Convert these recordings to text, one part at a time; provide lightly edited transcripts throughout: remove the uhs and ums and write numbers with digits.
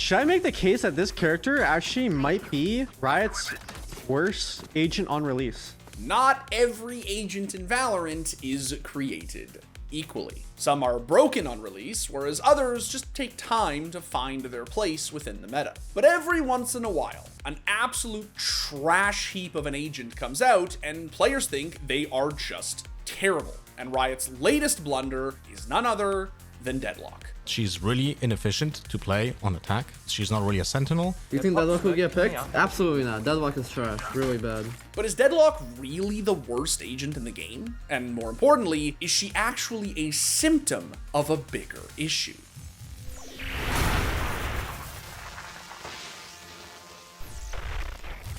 Should I make the case that this character actually might be Riot's worst agent on release? Not every agent in Valorant is created equally. Some are broken on release, whereas others just take time to find their place within the meta. But every once in a while, an absolute trash heap of an agent comes out, and players think they are just terrible. And Riot's latest blunder is none other than Deadlock. She's really inefficient to play on attack. She's not really a sentinel. You think Deadlock will get picked? Absolutely not. Deadlock is trash. Really bad. But is Deadlock really the worst agent in the game? And more importantly, is she actually a symptom of a bigger issue?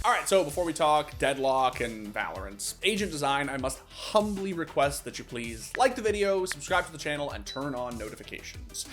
Alright, so before we talk Deadlock and Valorant agent design, I must humbly request that you please like the video, subscribe to the channel, and turn on notifications.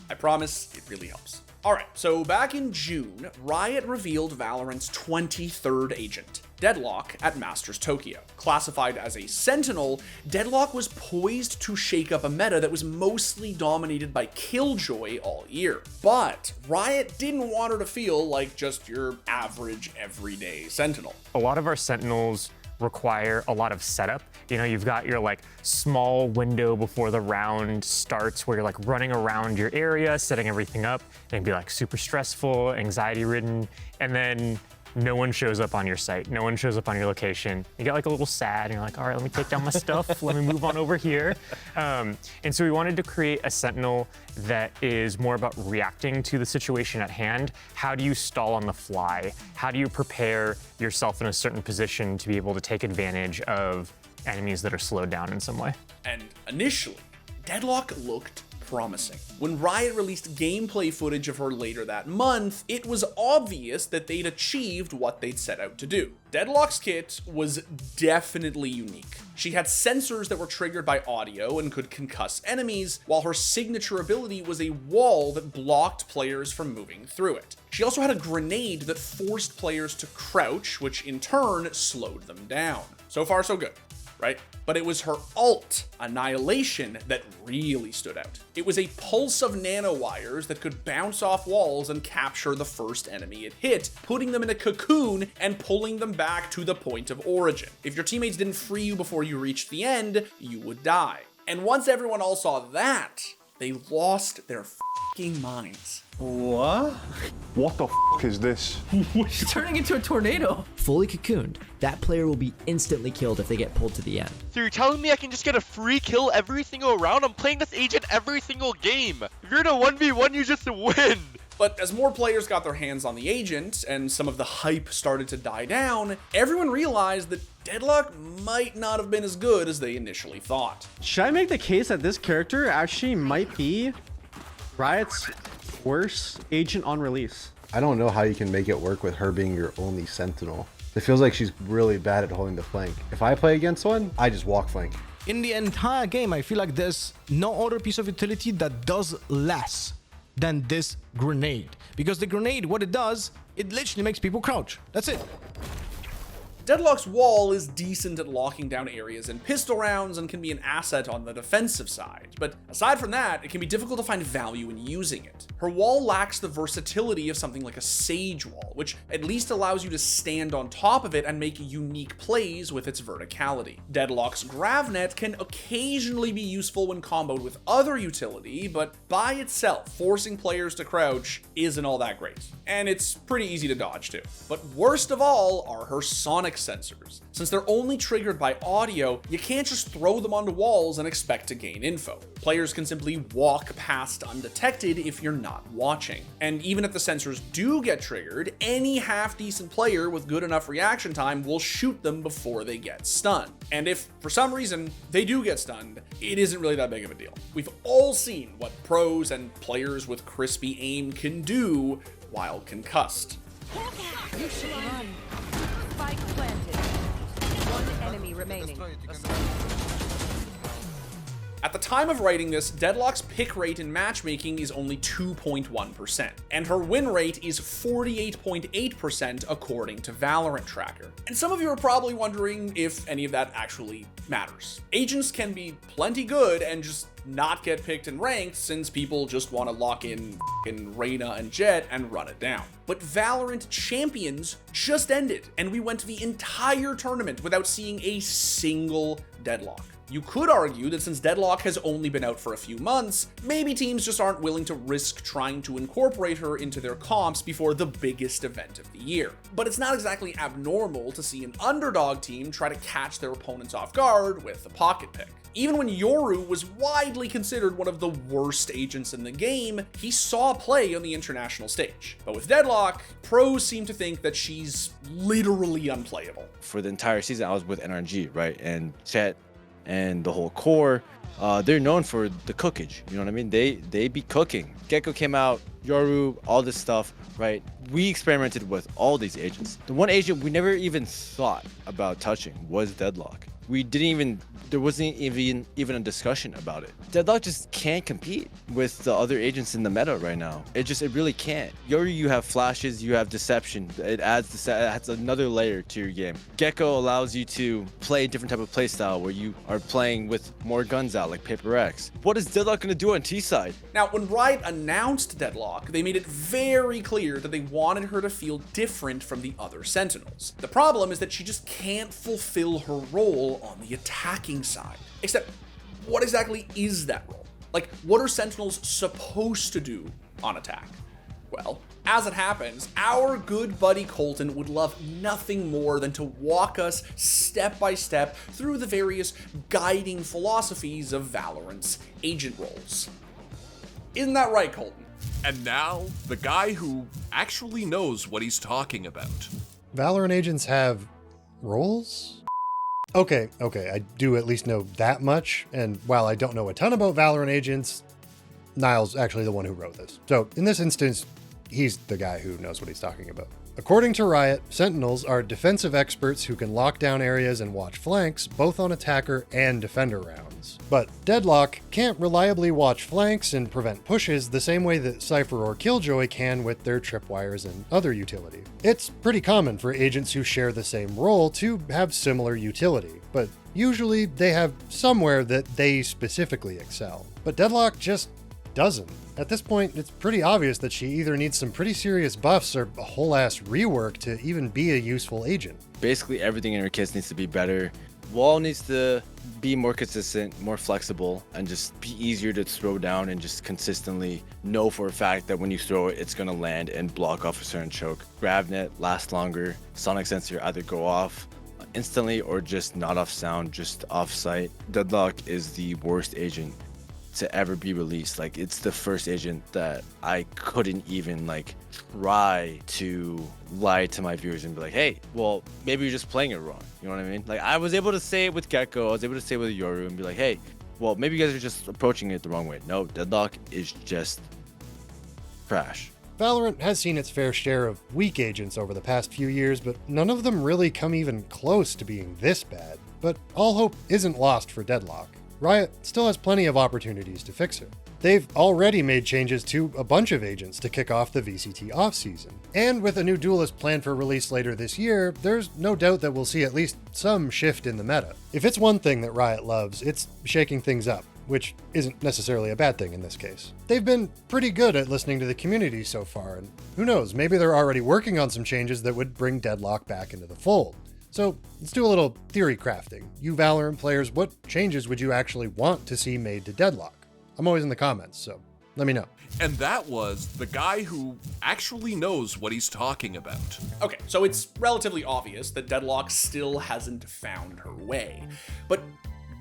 I promise it really helps. Alright, so back in June, Riot revealed Valorant's 23rd agent, Deadlock, at Masters Tokyo. Classified as a sentinel, Deadlock was poised to shake up a meta that was mostly dominated by Killjoy all year. But Riot didn't want her to feel like just your average everyday sentinel. A lot of our sentinels require a lot of setup. You know, you've got your like small window before the round starts where you're like running around your area, setting everything up. It can be like super stressful, anxiety ridden, and then no one shows up on your site. No one shows up on your location. You get like a little sad and you're like, all right, let me take down my stuff. Let me move on over here. And so we wanted to create a sentinel that is more about reacting to the situation at hand. How do you stall on the fly? How do you prepare yourself in a certain position to be able to take advantage of enemies that are slowed down in some way? And initially, Deadlock looked promising. When Riot released gameplay footage of her later that month, it was obvious that they'd achieved what they'd set out to do. Deadlock's kit was definitely unique. She had sensors that were triggered by audio and could concuss enemies, while her signature ability was a wall that blocked players from moving through it. She also had a grenade that forced players to crouch, which in turn slowed them down. So far, so good, right? But it was her ult, Annihilation, that really stood out. It was a pulse of nanowires that could bounce off walls and capture the first enemy it hit, putting them in a cocoon and pulling them back to the point of origin. If your teammates didn't free you before you reached the end, you would die. And once everyone all saw that, they lost their f***ing minds. What? What the f*** is this? She's turning into a tornado. Fully cocooned, that player will be instantly killed if they get pulled to the end. So you're telling me I can just get a free kill every single round? I'm playing this agent every single game. If you're in a 1v1, you just win. But as more players got their hands on the agent and some of the hype started to die down, everyone realized that Deadlock might not have been as good as they initially thought. Should I make the case that this character actually might be Riot's worst agent on release? I don't know how you can make it work with her being your only sentinel. It feels like she's really bad at holding the flank. If I play against one, I just walk flank. In the entire game, I feel like there's no other piece of utility that does less than this grenade. Because the grenade, what it does, it literally makes people crouch. That's it. Deadlock's wall is decent at locking down areas in pistol rounds and can be an asset on the defensive side, but aside from that, it can be difficult to find value in using it. Her wall lacks the versatility of something like a Sage wall, which at least allows you to stand on top of it and make unique plays with its verticality. Deadlock's Gravnet can occasionally be useful when comboed with other utility, but by itself, forcing players to crouch isn't all that great. And it's pretty easy to dodge too. But worst of all are her sonic sensors. Since they're only triggered by audio, you can't just throw them onto walls and expect to gain info. Players can simply walk past undetected if you're not watching. And even if the sensors do get triggered, any half-decent player with good enough reaction time will shoot them before they get stunned. And if, for some reason, they do get stunned, it isn't really that big of a deal. We've all seen what pros and players with crispy aim can do while concussed. You should run. Spike planted. One enemy remaining. At the time of writing this, Deadlock's pick rate in matchmaking is only 2.1%, and her win rate is 48.8% according to Valorant Tracker. And some of you are probably wondering if any of that actually matters. Agents can be plenty good and just not get picked and ranked since people just want to lock in Reyna and Jet and run it down. But Valorant Champions just ended, and we went the entire tournament without seeing a single Deadlock. You could argue that since Deadlock has only been out for a few months, maybe teams just aren't willing to risk trying to incorporate her into their comps before the biggest event of the year. But it's not exactly abnormal to see an underdog team try to catch their opponents off guard with a pocket pick. Even when Yoru was widely considered one of the worst agents in the game, he saw play on the international stage. But with Deadlock, pros seem to think that she's literally unplayable. For the entire season, I was with NRG, right? And Chet and the whole core, they're known for the cookage, you know what I mean? They be cooking. Gecko came out, Yoru, all this stuff, right? We experimented with all these agents. The one agent we never even thought about touching was Deadlock. There wasn't even a discussion about it. Deadlock just can't compete with the other agents in the meta right now. It really can't. Yoru, you have flashes, you have deception. It adds another layer to your game. Gecko allows you to play a different type of play style where you are playing with more guns out, like Paper X. What is Deadlock gonna do on T side? Now, when Riot announced Deadlock, they made it very clear that they wanted her to feel different from the other Sentinels. The problem is that she just can't fulfill her role on the attacking side. Except, what exactly is that role? Like, what are Sentinels supposed to do on attack? Well, as it happens, our good buddy Colten would love nothing more than to walk us step by step through the various guiding philosophies of Valorant's agent roles. Isn't that right, Colten? And now, the guy who actually knows what he's talking about. Valorant agents have roles? Okay, I do at least know that much, and while I don't know a ton about Valorant agents, Niall's actually the one who wrote this. So in this instance, he's the guy who knows what he's talking about. According to Riot, Sentinels are defensive experts who can lock down areas and watch flanks, both on attacker and defender rounds. But Deadlock can't reliably watch flanks and prevent pushes the same way that Cypher or Killjoy can with their tripwires and other utility. It's pretty common for agents who share the same role to have similar utility, but usually they have somewhere that they specifically excel. But Deadlock just doesn't. At this point, it's pretty obvious that she either needs some pretty serious buffs or a whole ass rework to even be a useful agent. Basically everything in her kits needs to be better. Wall needs to be more consistent, more flexible, and just be easier to throw down and just consistently know for a fact that when you throw it, it's gonna land and block off a certain choke. GravNet lasts longer, sonic sensor either go off instantly or just not off sound, just off sight. Deadlock is the worst agent to ever be released. Like, it's the first agent that I couldn't even try to lie to my viewers and be like, hey, well, maybe you're just playing it wrong. You know what I mean? Like, I was able to say it with Gecko, I was able to say it with Yoru and be like, hey, well, maybe you guys are just approaching it the wrong way. No, Deadlock is just trash. Valorant has seen its fair share of weak agents over the past few years, but none of them really come even close to being this bad. But all hope isn't lost for Deadlock. Riot still has plenty of opportunities to fix her. They've already made changes to a bunch of agents to kick off the VCT offseason. And with a new duelist planned for release later this year, there's no doubt that we'll see at least some shift in the meta. If it's one thing that Riot loves, it's shaking things up, which isn't necessarily a bad thing in this case. They've been pretty good at listening to the community so far, and who knows, maybe they're already working on some changes that would bring Deadlock back into the fold. So let's do a little theory crafting. You Valorant players, what changes would you actually want to see made to Deadlock? I'm always in the comments, so let me know. And that was the guy who actually knows what he's talking about. Okay, so it's relatively obvious that Deadlock still hasn't found her way. But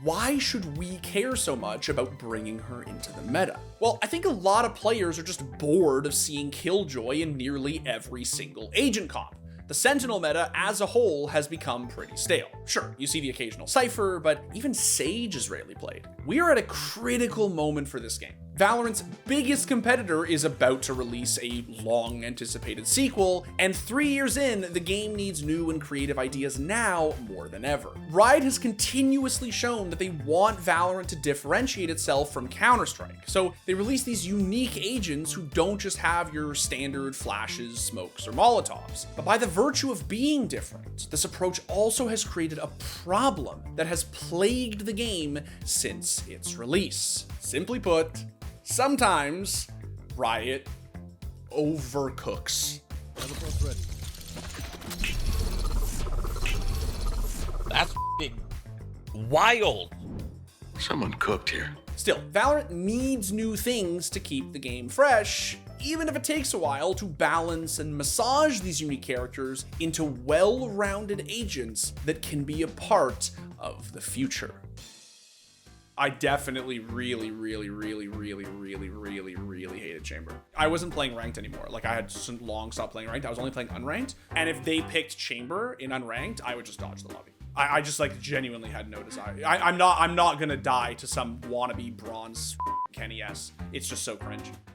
why should we care so much about bringing her into the meta? Well, I think a lot of players are just bored of seeing Killjoy in nearly every single agent comp. The Sentinel meta as a whole has become pretty stale. Sure, you see the occasional Cypher, but even Sage is rarely played. We are at a critical moment for this game. Valorant's biggest competitor is about to release a long-anticipated sequel, and 3 years in, the game needs new and creative ideas now more than ever. Riot has continuously shown that they want Valorant to differentiate itself from Counter-Strike, so they release these unique agents who don't just have your standard flashes, smokes, or molotovs. But by the virtue of being different, this approach also has created a problem that has plagued the game since its release. Simply put, sometimes Riot overcooks. That's wild. Someone cooked here. Still, Valorant needs new things to keep the game fresh, even if it takes a while to balance and massage these unique characters into well-rounded agents that can be a part of the future. I definitely really hated Chamber. I wasn't playing ranked anymore. Like, I had long stopped playing ranked. I was only playing unranked. And if they picked Chamber in unranked, I would just dodge the lobby. I just like genuinely had no desire. I'm not gonna die to some wannabe bronze Kenny S. It's just so cringe.